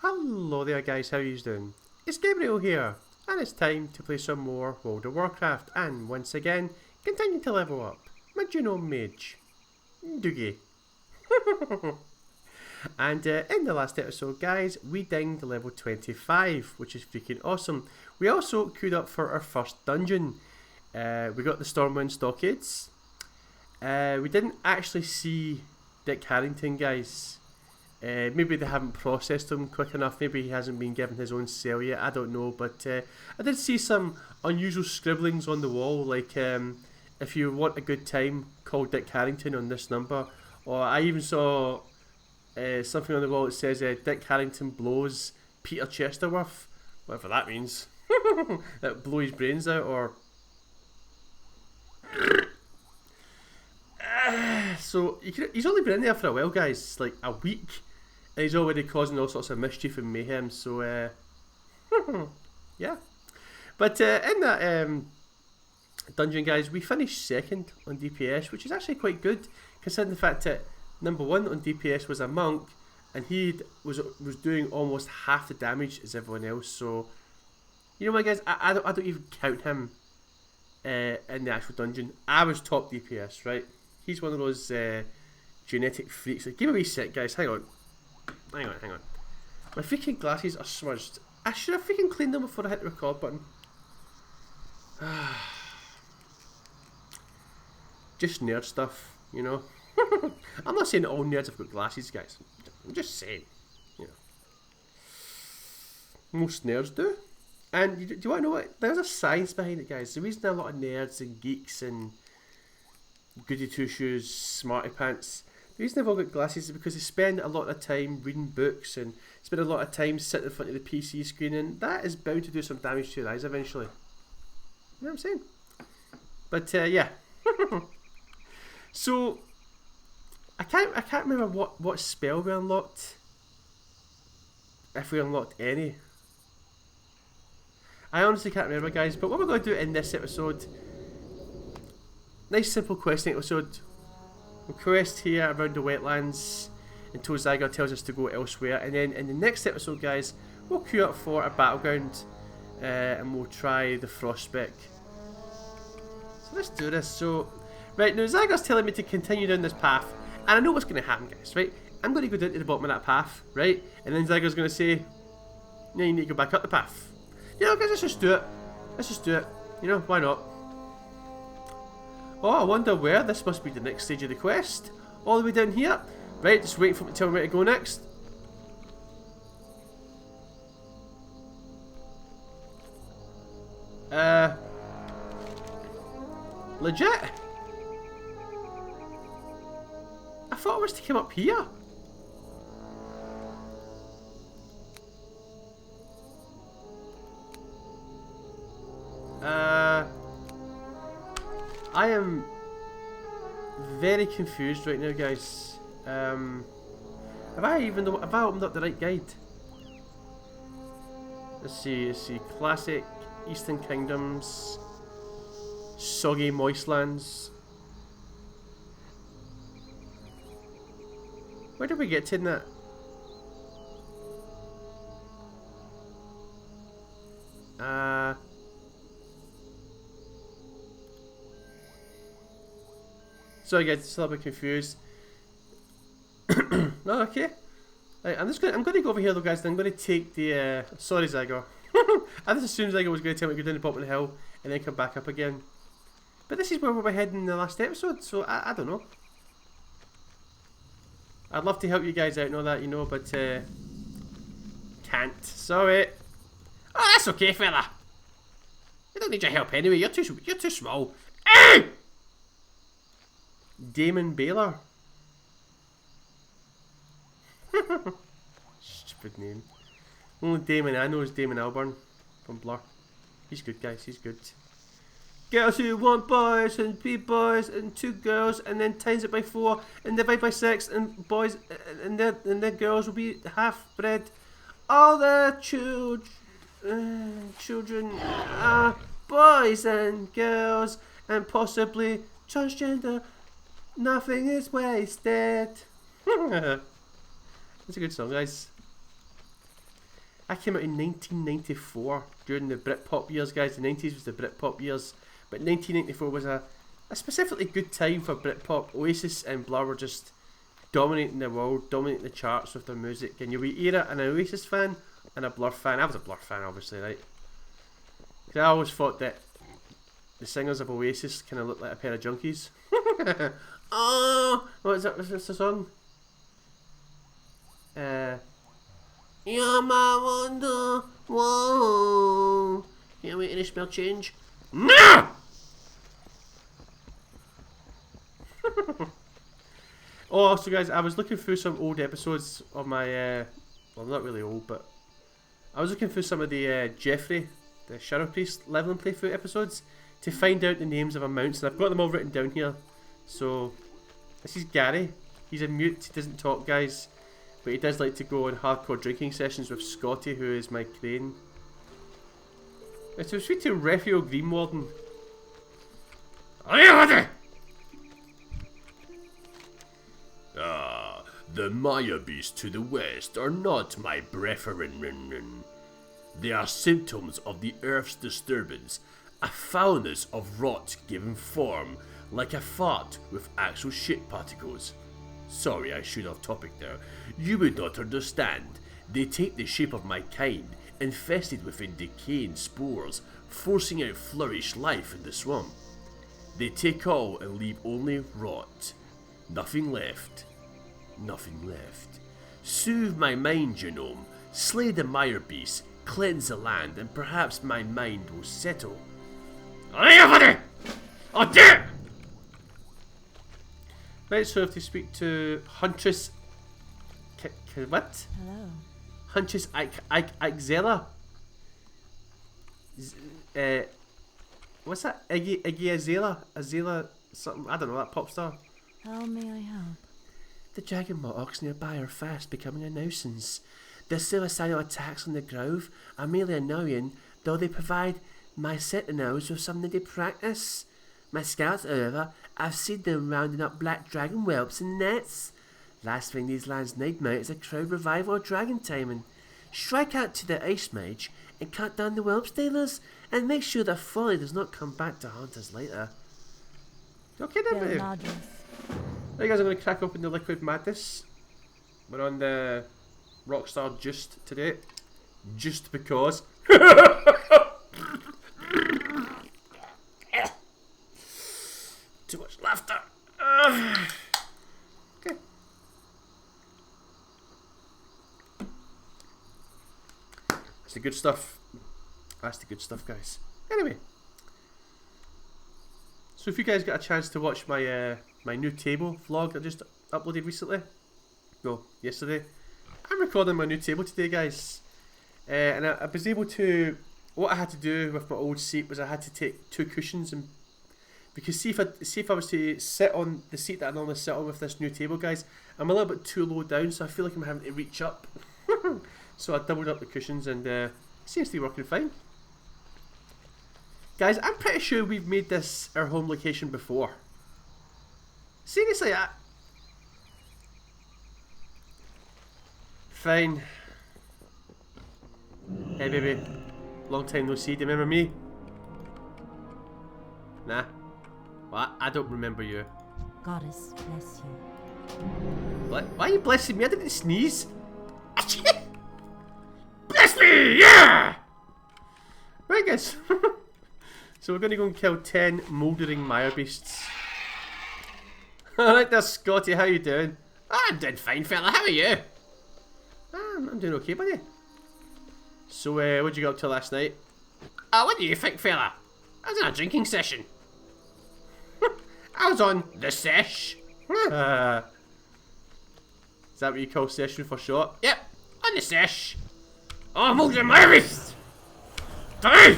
Hello there guys, how you doing? It's Gabriel here, and it's time to play some more World of Warcraft, and once again, continue to level up my Gnome Mage. Doogie. And in the last episode guys, we dinged level 25, which is freaking awesome. We also queued up for our first dungeon. We got the Stormwind Stockades. We didn't actually see Dick Harrington guys. Maybe they haven't processed him quick enough, maybe he hasn't been given his own cell yet, I don't know, but I did see some unusual scribblings on the wall, like if you want a good time, call Dick Harrington on this number, or I even saw something on the wall that says Dick Harrington blows Peter Chesterworth, whatever that means, that blow his brains out, or... So he's only been in there for a while guys, like a week, and he's already causing all sorts of mischief and mayhem, so yeah. But in that dungeon guys, we finished second on DPS, which is actually quite good, considering the fact that number one on DPS was a monk, and he was doing almost half the damage as everyone else, so you know what guys, I don't even count him in the actual dungeon. I was top DPS, right? He's one of those genetic freaks. Like, give me a wee sec, guys. Hang on. My freaking glasses are smudged. I should have freaking cleaned them before I hit the record button. Just nerd stuff, you know. I'm not saying that all nerds have got glasses, guys. I'm just saying, you know. Most nerds do. And do you want to know what? There's a science behind it, guys. The reason a lot of nerds and geeks and goody two shoes, smarty pants, the reason they've all got glasses is because they spend a lot of time reading books and spend a lot of time sitting in front of the PC screen, and that is bound to do some damage to your eyes eventually. You know what I'm saying? But yeah. So I can't remember what spell we unlocked. If we unlocked any. I honestly can't remember guys, but what we're going to do in this episode, nice simple questing episode. We'll quest here around the wetlands until Zygar tells us to go elsewhere, and then in the next episode guys, we'll queue up for a battleground and we'll try the Frostspec. So let's do this. So right now Zygar's telling me to continue down this path, and I know what's going to happen guys, right? I'm going to go down to the bottom of that path, right? And then Zygar's going to say, no, you need to go back up the path. You know guys, let's just do it. Let's just do it. You know, why not? Oh, I wonder where. This must be the next stage of the quest. All the way down here. Right, just waiting for me to tell me where to go next. Legit? I thought I was to come up here. I am very confused right now, guys. Have I opened up the right guide? Let's see. Classic Eastern Kingdoms, Soggy Moistlands. Where did we get to in that? Sorry guys, still a bit confused. No, okay. Right, I'm going to go over here though guys, and I'm going to take the sorry Zygar. I just assumed Zygar was going to tell me to go down the bottom of the hill and then come back up again. But this is where we were heading in the last episode, so I don't know. I'd love to help you guys out and all that, you know, but can't. Sorry. Oh, that's okay, fella. I don't need your help anyway. You're too small. Ow! Damon Baylor. Stupid name. Only Damon I know is Damon Albarn from Blur. He's good, guys. He's good. Girls who want boys and be boys and 2 girls, and then times it by 4 and divide by 6, and boys and their girls will be half bred. All the children are boys and girls, and possibly transgender. Nothing is wasted. It's a good song, guys. I came out in 1994 during the Britpop years, guys. The 90s was the Britpop years, but 1994 was a specifically good time for Britpop. Oasis and Blur were just dominating the world, dominating the charts with their music. And you were either an Oasis fan and a Blur fan. I was a Blur fan, obviously, right? Because I always thought that the singers of Oasis kind of looked like a pair of junkies. Oh, what is that? What's the song? You're my wonder. Whoa. Can't wait any spell change. No! Oh, also, guys, I was looking through some old episodes of my, well, not really old, but I was looking through some of the Jeffrey, the Shadow Priest leveling playthrough episodes to find out the names of our mounts, and I've got them all written down here. So, this is Gary. He's a mute, he doesn't talk, guys, but he does like to go on hardcore drinking sessions with Scotty, who is my crane. It's a sweet to Raphael Greenwarden. Ah, the Maya beasts to the west are not my brethren. They are symptoms of the Earth's disturbance, a foulness of rot given form, like a fart with actual shit particles. Sorry, I shoot off topic there. You would not understand. They take the shape of my kind, infested within decaying spores, forcing out flourished life in the swamp. They take all and leave only rot. Nothing left. Nothing left. Soothe my mind, Gnome. Slay the mire beast, cleanse the land, and perhaps my mind will settle. Oh dear! Right, so I have to speak to Huntress. What? Hello. Huntress Ixella. What's that? Iggy Azalea? Azalea something? I don't know, that pop star. How may I help? The dragon moths nearby are fast becoming a nuisance. Their suicidal attacks on the grove are merely annoying, though they provide my sentinels with something to practice. My scouts, however, I've seen them rounding up black dragon whelps in nets. Last thing these lands need, mate, is a crowd revival or dragon taming. Strike out to the Ice Mage and cut down the whelp stealers, and make sure their folly does not come back to haunt us later. Okay then, babe. Right, guys, I'm going to crack open the Liquid Madness. We're on the Rockstar Just today. Just because. Too much laughter. Okay. That's the good stuff. That's the good stuff, guys. Anyway. So if you guys got a chance to watch my my new table vlog I just uploaded recently, no, yesterday, I'm recording my new table today, guys, and I was able to, what I had to do with my old seat was I had to take two cushions, and because see if I was to sit on the seat that I normally sit on with this new table, guys, I'm a little bit too low down, so I feel like I'm having to reach up. So I doubled up the cushions, and it seems to be working fine. Guys, I'm pretty sure we've made this our home location before. Seriously, fine. Hey baby, long time no see, do you remember me? Nah. Well, I don't remember you. Goddess bless you. Why are you blessing me? I didn't sneeze. Bless me, yeah! Right, guys. So we're going to go and kill 10 mouldering mire beasts. Alright there, Scotty, how you doing? Oh, I'm doing fine, fella, how are you? I'm doing okay, buddy. So, what'd you get up to last night? What do you think, fella? I was in a drinking session. I was on the sesh. Is that what you call session for short? Yep, on the sesh. Oh, mouldering mire beasts! Die!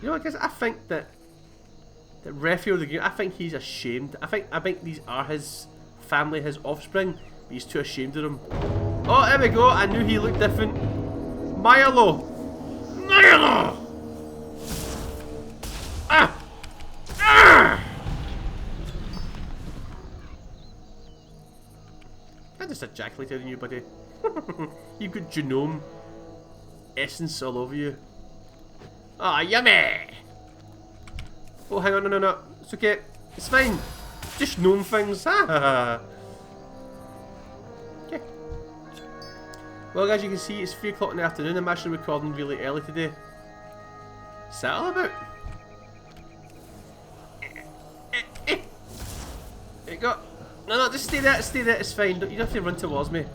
You know what, guys? I think that Raphael the Game, I think he's ashamed. I think these are his family, his offspring, but he's too ashamed of them. Oh, there we go. I knew he looked different. Milo! Milo! Ah! Ah! I just ejaculated on you, buddy. You've got Gnome essence all over you. Oh, yummy! Oh, hang on, no. It's okay. It's fine. Just Gnome things. Okay. Well, as you can see, it's 3 o'clock in the afternoon. I'm actually recording really early today. What's that all about? There you go. No, just stay there, it's fine. You don't have to run towards me.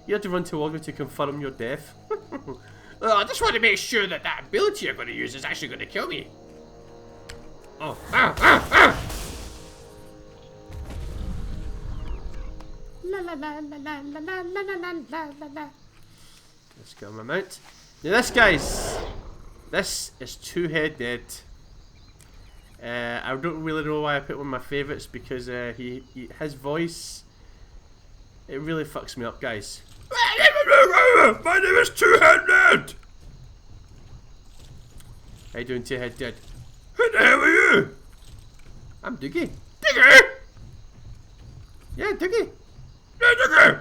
You have to run towards me to confirm your death. I just want to make sure that that ability you're going to use is actually going to kill me. Oh, La la la la la la la la la la la. Let's go on my mount. Now this, guys, this is two-headed. I don't really know why I put one of my favourites, because his voice, it really fucks me up, guys. My name is Two-Headed! How you doing, Two-Headed? Who the hell are you? I'm Doogie. Doogie? Yeah, Doogie. Yeah, Doogie!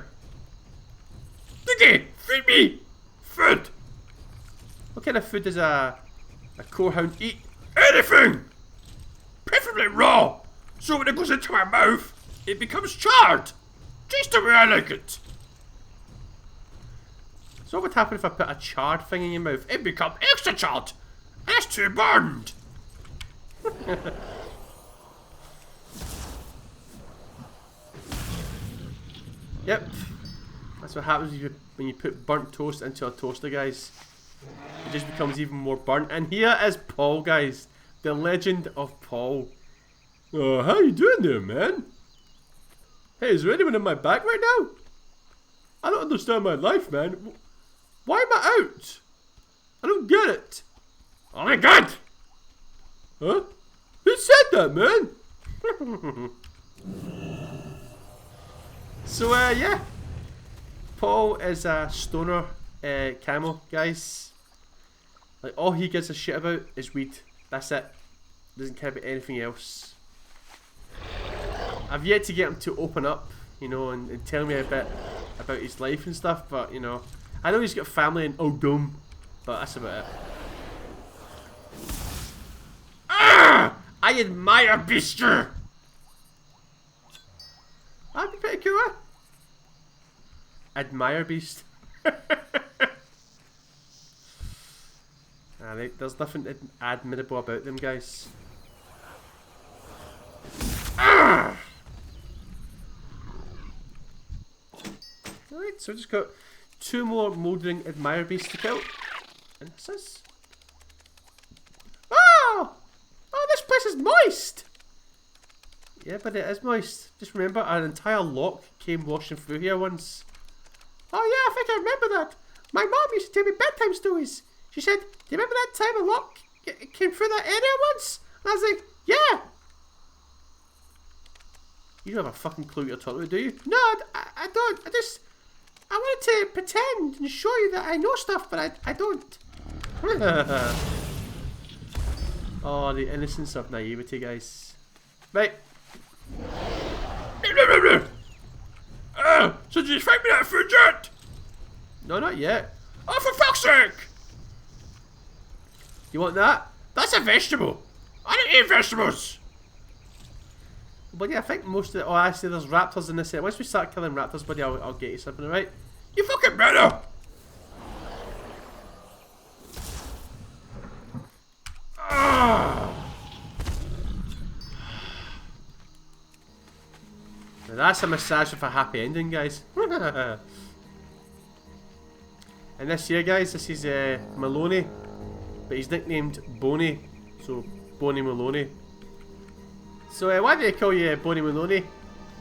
Doogie, feed me! Food! What kind of food does a corehound eat? Anything! Preferably raw, so when it goes into my mouth, it becomes charred. Just the way I like it. So what would happen if I put a charred thing in your mouth? It'd become extra charred. That's too burned. Yep. That's what happens when you put burnt toast into a toaster, guys. It just becomes even more burnt. And here is Paul, guys. The legend of Paul. Oh, how you doing there, man? Hey, is there anyone in my back right now? I don't understand my life, man. Why am I out? I don't get it. Oh my god! Huh? Who said that, man? So, yeah. Paul is a stoner camel, guys. Like, all he gives a shit about is weed. That's it. Doesn't care about anything else. I've yet to get him to open up, you know, and tell me a bit about his life and stuff, but, you know, I know he's got family in Oldham, but that's about it. Ah! I admire Beaster! That'd be pretty cool, eh? Admire Beast. There's nothing admirable about them, guys. Ah! Alright, so we just got 2 more mouldering admire beasts to kill. And this is... Oh! Oh, this place is moist! Yeah, but it is moist. Just remember, an entire lock came washing through here once. Oh yeah, I think I remember that. My mom used to tell me bedtime stories. She said, do you remember that time a lock came through that area once? And I was like, yeah. You don't have a fucking clue what you're talking about, do you? No, I don't. I wanted to pretend and show you that I know stuff, but I don't. Oh, the innocence of naivety, guys. Right. So did you find me that food yet? No, not yet. Oh, for fuck's sake! You want that? That's a vegetable. I don't eat vegetables. But yeah, I think most of the... Oh, actually, there's raptors in this area. Once we start killing raptors, buddy, I'll get you something, alright? You fucking better! Now that's a massage with a happy ending, guys. And this here, guys, this is Maloney. But he's nicknamed Boney. So, Boney Maloney. So, why do they call you Boney Maloney?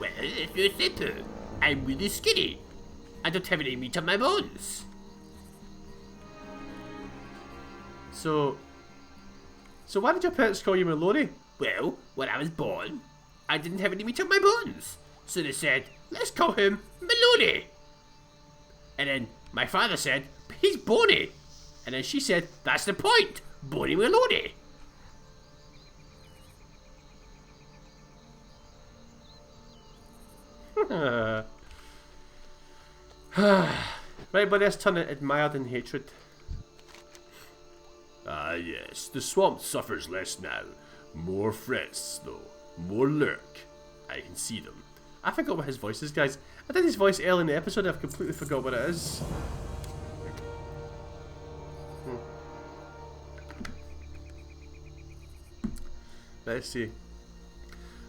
Well, if you're simple, I'm really skinny. I don't have any meat on my bones. So why did your parents call you Maloney? Well, when I was born, I didn't have any meat on my bones. So they said, let's call him Maloney. And then my father said, he's bony. And then she said, that's the point, Boney Maloney. Right, buddy, let's turn it admired and hatred. Ah yes, the swamp suffers less now. More threats though. More lurk. I can see them. I forgot what his voice is, guys. I did his voice early in the episode, I've completely forgot what it is. Let's see.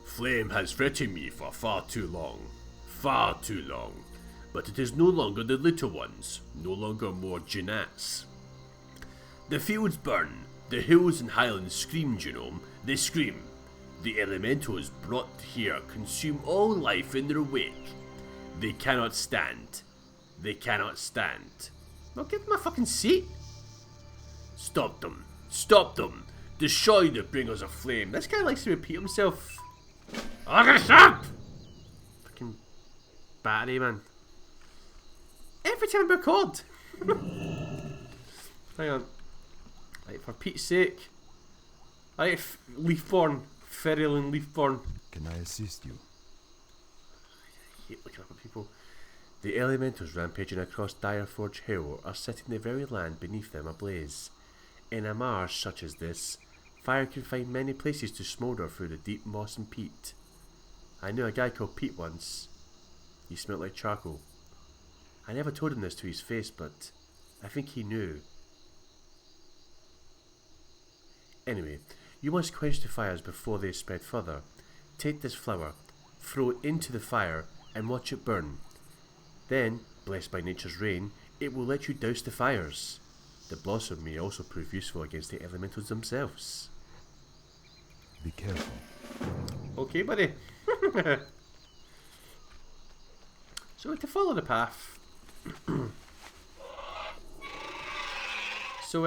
Flame has threatened me for far too long. Far too long. But it is no longer the little ones. No longer more Gnats. The fields burn. The hills and highlands scream, Gnome. They scream. The elementals brought here consume all life in their wake. They cannot stand. They cannot stand. Well, give him a fucking seat. Stop them. Stop them. Destroy the bringers of flame. This guy likes to repeat himself. Stop! Fucking battery, man. Every time I record. Hang on. Right, for Pete's sake. Right, Leafborn. Ferrell and Leafborn. Can I assist you? I hate looking up at people. The elementals rampaging across Direforge Hill are setting the very land beneath them ablaze. In a marsh such as this, fire can find many places to smoulder through the deep moss and peat. I knew a guy called Pete once. He smelled like charcoal. I never told him this to his face, but I think he knew. Anyway, you must quench the fires before they spread further. Take this flower, throw it into the fire, and watch it burn. Then, blessed by nature's rain, it will let you douse the fires. The blossom may also prove useful against the elementals themselves. Be careful. Okay, buddy. So to follow the path. So,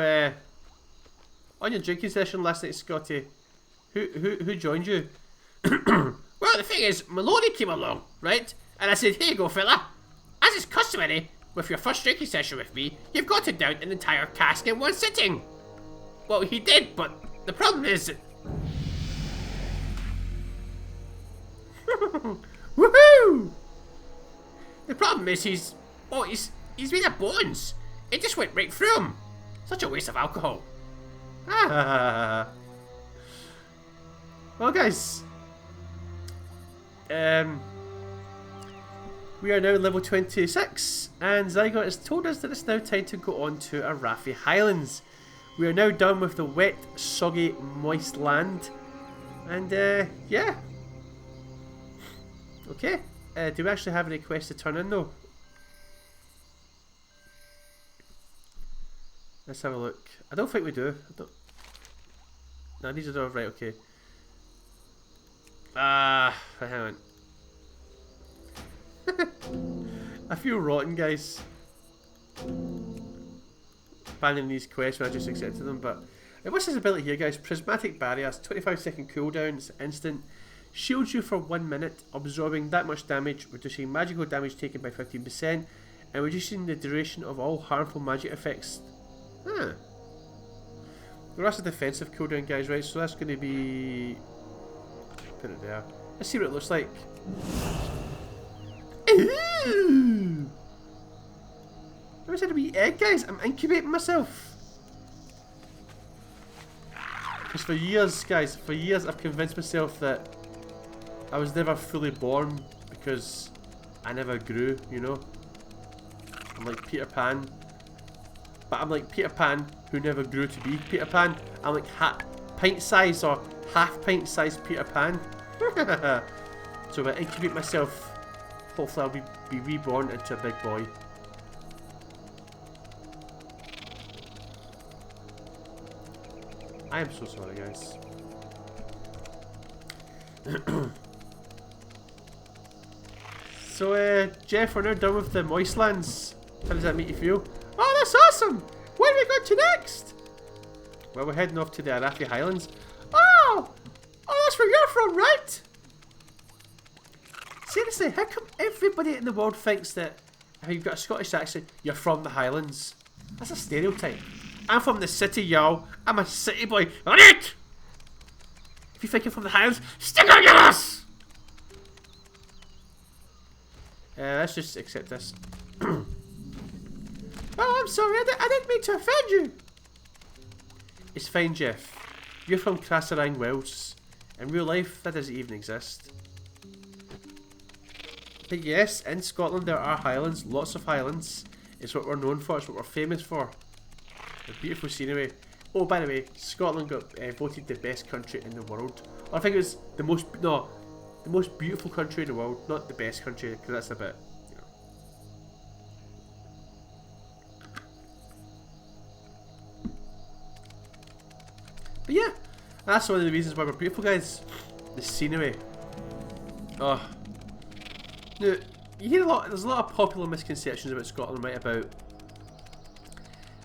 on your drinking session last night, Scotty, who joined you? Well, the thing is, Maloney came along, right? And I said, here you go, fella. As is customary, with your first drinking session with me, you've got to down an entire cask in one sitting. Well, he did, but the problem is that... Woohoo! The problem is he's made of bones. It just went right through him. Such a waste of alcohol. Well, guys, we are now level 26, and Zygot has told us that it's now time to go on to Arathi Highlands. We are now done with the wet, soggy, moist land, and yeah. Okay, do we actually have any quests to turn in though? Let's have a look. I don't think we do. No, these are all right. Okay. Hang on. I feel rotten, guys. Abandoning these quests when I just accepted them, but what's this ability here, guys? Prismatic barriers, 25-second cooldown, it's instant. Shields you for 1 minute, absorbing that much damage, reducing magical damage taken by 15%, and reducing the duration of all harmful magic effects. Huh. The rest of defensive cooldown, guys, right? So that's going to be... Put it there. Let's see what it looks like. Ooh! I was had a wee egg, guys. I'm incubating myself. Because for years, guys, for years I've convinced myself that I was never fully born because I never grew, you know? I'm like Peter Pan. But I'm like Peter Pan who never grew to be Peter Pan. I'm like pint size or half pint size Peter Pan. So I incubate myself. Hopefully I'll be reborn into a big boy. I am so sorry, guys. So, Jeff, we're now done with the Moistlands. How does that make you feel? Oh, that's awesome! Where are we going to next? Well, we're heading off to the Arathi Highlands. Oh! Oh, that's where you're from, right? Seriously, how come everybody in the world thinks that if you've got a Scottish accent, you're from the Highlands? That's a stereotype. I'm from the city, y'all. I'm a city boy. Alright! If you think you're from the Highlands, stick on your ass! Let's just accept this. Oh, I'm sorry, I didn't mean to offend you. It's fine, Jeff. You're from Crasserang Wells. In real life, that doesn't even exist. But yes, in Scotland there are highlands, lots of highlands. It's what we're known for, it's what we're famous for. The beautiful scenery. Oh, by the way, Scotland got voted the best country in the world. Or I think it was the most beautiful country in the world, not the best country, because that's a bit, you know. But yeah, that's one of the reasons why we're beautiful, guys. The scenery. Oh. Now, you hear there's a lot of popular misconceptions about Scotland, right, about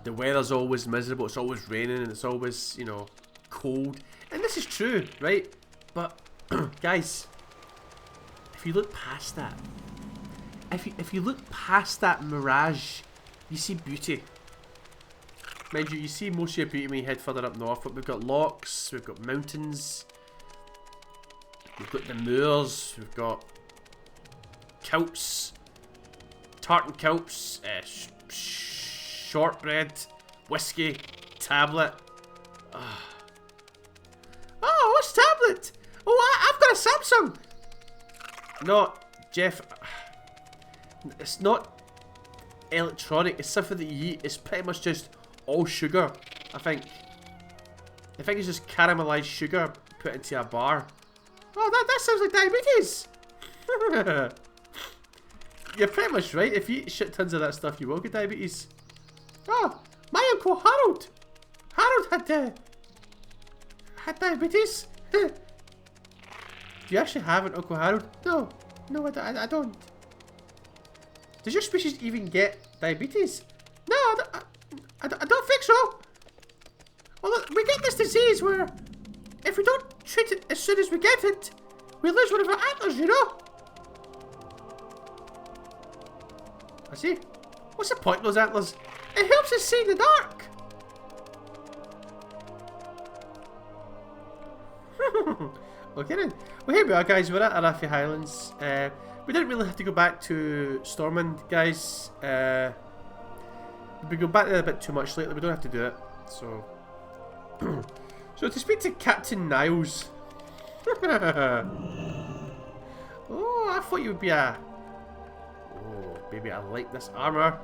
the weather's always miserable, it's always raining, and it's always, you know, cold. And this is true, right? But, guys, if you look past that, if you look past that mirage, you see beauty. Mind you, you see most of your beauty when you head further up north, but we've got lochs, we've got mountains, we've got the moors, we've got kilts, tartan kilts, shortbread, whiskey, tablet. Oh, what's tablet? Oh, I've got a Samsung. No, Jeff, it's not electronic. It's something that you eat. It's pretty much just all sugar, I think. I think it's just caramelized sugar put into a bar. Oh, that sounds like diabetes. You're pretty much right. If you eat shit tons of that stuff, you will get diabetes. Oh, my Uncle Harold. Harold had diabetes. Do you actually have an Uncle Harold? No, I don't. Does your species even get diabetes? No, I don't think so. Well, we get this disease where if we don't treat it as soon as we get it, we lose one of our antlers, you know? I see. What's the point of those antlers? It helps us see in the dark. Okay then. Well, here we are, guys. We're at Arathi Highlands. We didn't really have to go back to Stormwind, guys. We've been going back there a bit too much lately. We don't have to do it. So, so to speak to Captain Niles. Oh, I thought you would be a... Oh, baby, I like this armour.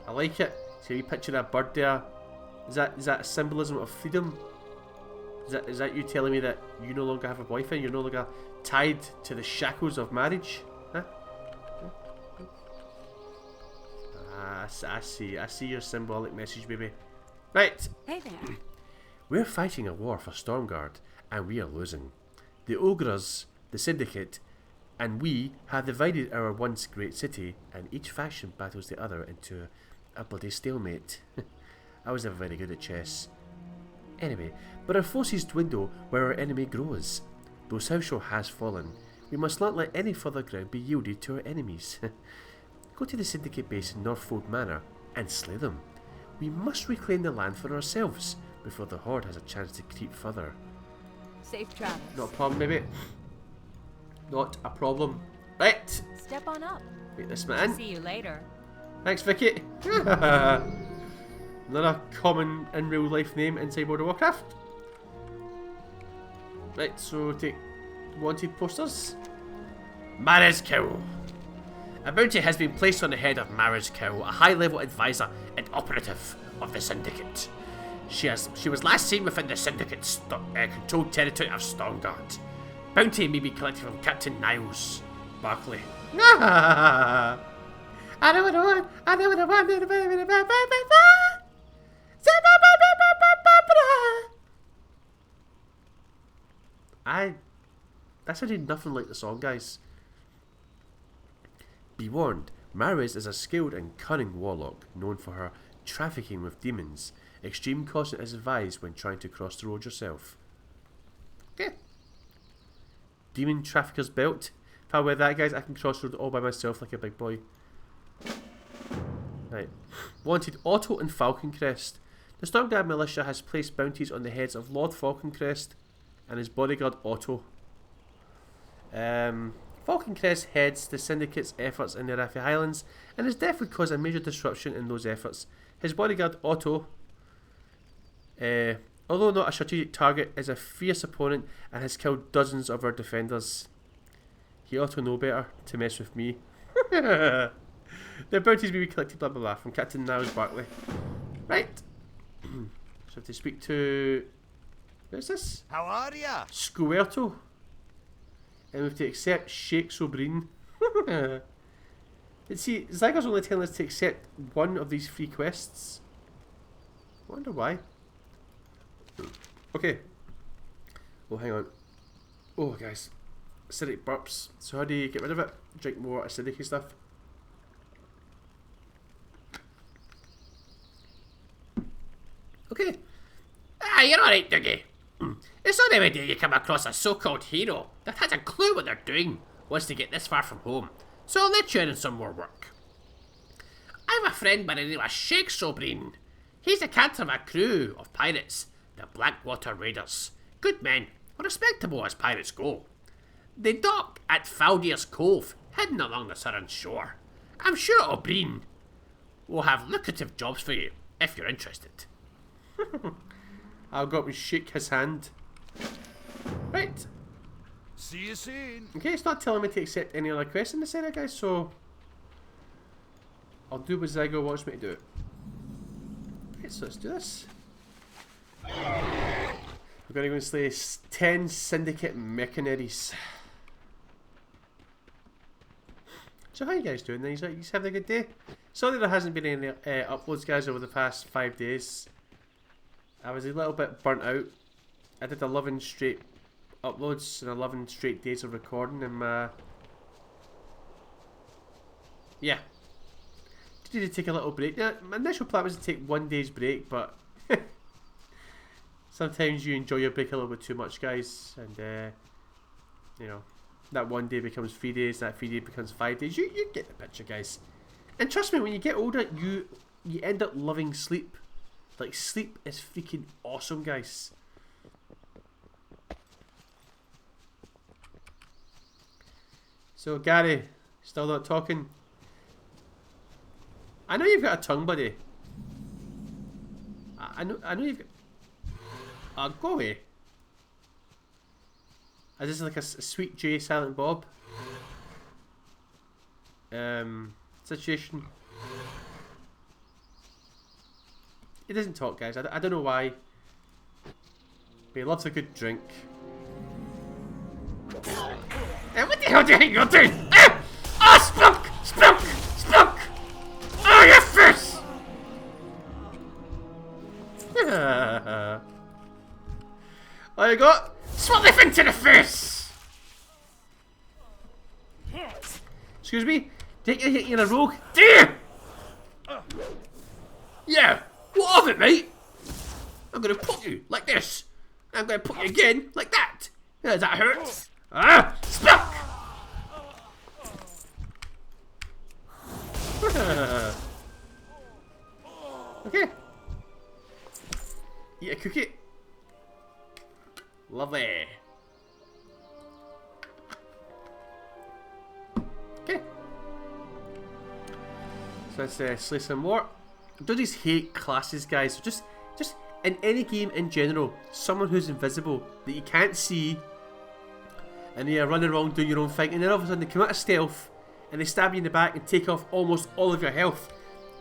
I like it. See, you picture that bird there. Is that a symbolism of freedom? Is that you telling me that you no longer have a boyfriend? You're no longer tied to the shackles of marriage? Huh? I see your symbolic message, baby. Right. Hey there. We're fighting a war for Stormguard, and we are losing. The Ogres, the Syndicate, and we have divided our once great city, and each faction battles the other into a bloody stalemate. I was never very good at chess. Anyway, but our forces dwindle where our enemy grows. Though Southshore has fallen, we must not let any further ground be yielded to our enemies. Go to the Syndicate base in Northfold Manor and slay them. We must reclaim the land for ourselves before the Horde has a chance to creep further. Safe travels. Not a problem, baby. Not a problem. Right. Step on up. Wait this man. See you later. Thanks, Vicky. Another common in real life name inside World of Warcraft. Right, so take wanted posters. Mara's Cowl. A bounty has been placed on the head of Mara's Cowl, a high-level advisor and operative of the Syndicate. She was last seen within the Syndicate's controlled territory of Stormguard. Bounty may be collected from Captain Niles Barclay. I know what I want. I know what I want. That sounded nothing like the song, guys. Be warned, Maris is a skilled and cunning warlock, known for her trafficking with demons. Extreme caution is advised when trying to cross the road yourself. Okay. Demon Trafficker's Belt. If I wear that, guys, I can cross the road all by myself like a big boy. Right. Wanted Otto and Falconcrest. The Stormguard militia has placed bounties on the heads of Lord Falconcrest and his bodyguard Otto. Falconcrest heads the Syndicate's efforts in the Arathi Highlands, and his death would cause a major disruption in those efforts. His bodyguard Otto, although not a strategic target, is a fierce opponent and has killed dozens of our defenders. He ought to know better to mess with me. The bounties may be collected, blah blah blah, from Captain Niles Barkley. Right. So I have to speak to... Who's this? How are ya? Squirtle. And we have to accept Sheikh Sobreen. Let's see, Zygo's only telling us to accept one of these 3 quests. I wonder why. Okay. Oh, hang on. Oh, guys. Acidic burps. So how do you get rid of it? Drink more acidic stuff. Okay. Ah, you're alright, Dougie. It's not every day you come across a so-called hero that has a clue what they're doing once they get this far from home, so I'll let you in on some more work. I have a friend by the name of Sheikh Sobreen. He's the captain of a crew of pirates, the Blackwater Raiders. Good men, respectable as pirates go. They dock at Faldir's Cove, hidden along the southern shore. I'm sure O'Brien will have lucrative jobs for you, if you're interested. I'll go up and shake his hand. Right. See you soon. Okay, it's not telling me to accept any other quests in this area, guys, so I'll do what Zygo wants me to do. Right, so let's do this. We're going to go and slay 10 Syndicate mercenaries. So how are you guys doing? You guys having a good day? Sorry there hasn't been any uploads, guys, over the past 5 days. I was a little bit burnt out. I did 11 straight uploads and 11 straight days of recording, and yeah, just need to take a little break. Now, my initial plan was to take 1 day's break, but sometimes you enjoy your break a little bit too much, guys, and you know, that 1 day becomes 3 days, that 3 days becomes 5 days. You get the picture, guys. And trust me, when you get older, you end up loving sleep. Like, sleep is freaking awesome, guys. So, Gary, still not talking? I know you've got a tongue, buddy. I know you've got... go away. Is this like a sweet J Silent Bob situation? He doesn't talk, guys. I don't know why. But he loves a good drink. What the hell do you think you're doing? Ah! Oh, Spunk! Spunk! Spunk! Oh, your face! All you got? Swalliff into the face! Excuse me? Do you think you're a rogue? Do you? Yeah. What of it, mate? I'm gonna put you like this. I'm gonna put you again like that. Does that hurt? Ah! Spunk! Okay. Eat a cookie. Lovely. Okay. So let's slay some more. Don't just hate classes, guys. Just in any game in general, someone who's invisible that you can't see, and they are running around doing your own thing, and then all of a sudden they come out of stealth and they stab you in the back and take off almost all of your health.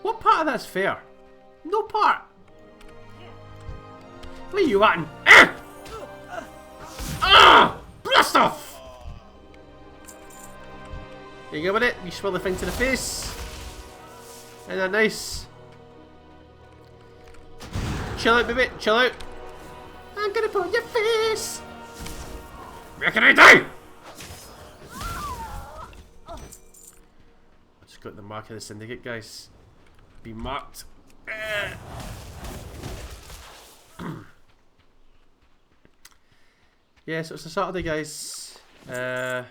What part of that's fair? No part. What are you wanting? Ah! Ah! Blast off! There you go with it. You swirl the thing to the face. Isn't that nice? Chill out, baby. Chill out. I'm gonna put your face. Where can I die? I just got the mark of the Syndicate, guys. Be marked. Yeah, so it's a Saturday, guys. Yeah,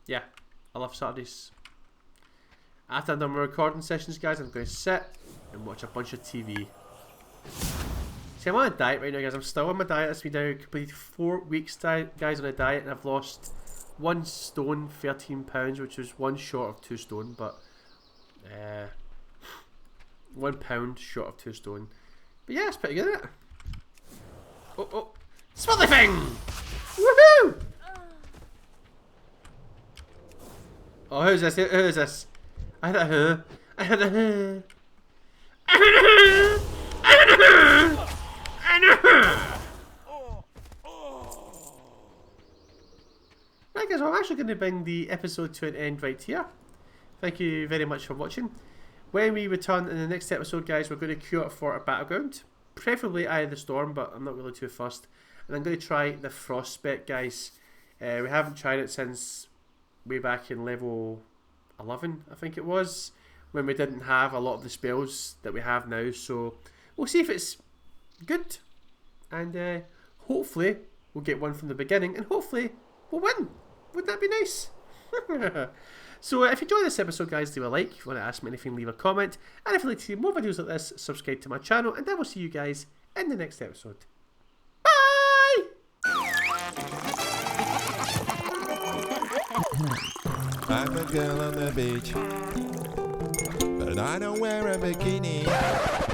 I love Saturdays. After I'm done my recording sessions, guys, I'm going to sit and watch a bunch of TV. See, I'm on a diet right now, guys. I'm still on my diet. It's been now completed 4 weeks, guys, on a diet, and I've lost 1 stone, £13, which was 1 short of 2 stone, but £1 short of 2 stone. But yeah, it's pretty good, isn't it? Oh, smother thing! Woohoo! Oh, who's this? Who is this? I had a who. I had a who. Right guys, well, I'm actually going to bring the episode to an end right here. Thank you very much for watching. When we return in the next episode, guys, we're going to queue up for a battleground. Preferably Eye of the Storm, but I'm not really too fussed. And I'm going to try the Frostspec, guys. We haven't tried it since way back in level 11, I think it was, when we didn't have a lot of the spells that we have now. So we'll see if it's good. And hopefully we'll get one from the beginning, and hopefully we'll win. Wouldn't that be nice? So if you enjoyed this episode, guys, leave a like. If you want to ask me anything, leave a comment. And if you'd like to see more videos like this, subscribe to my channel. And I will see you guys in the next episode. Bye! I'm a girl on the beach, but I don't wear a bikini.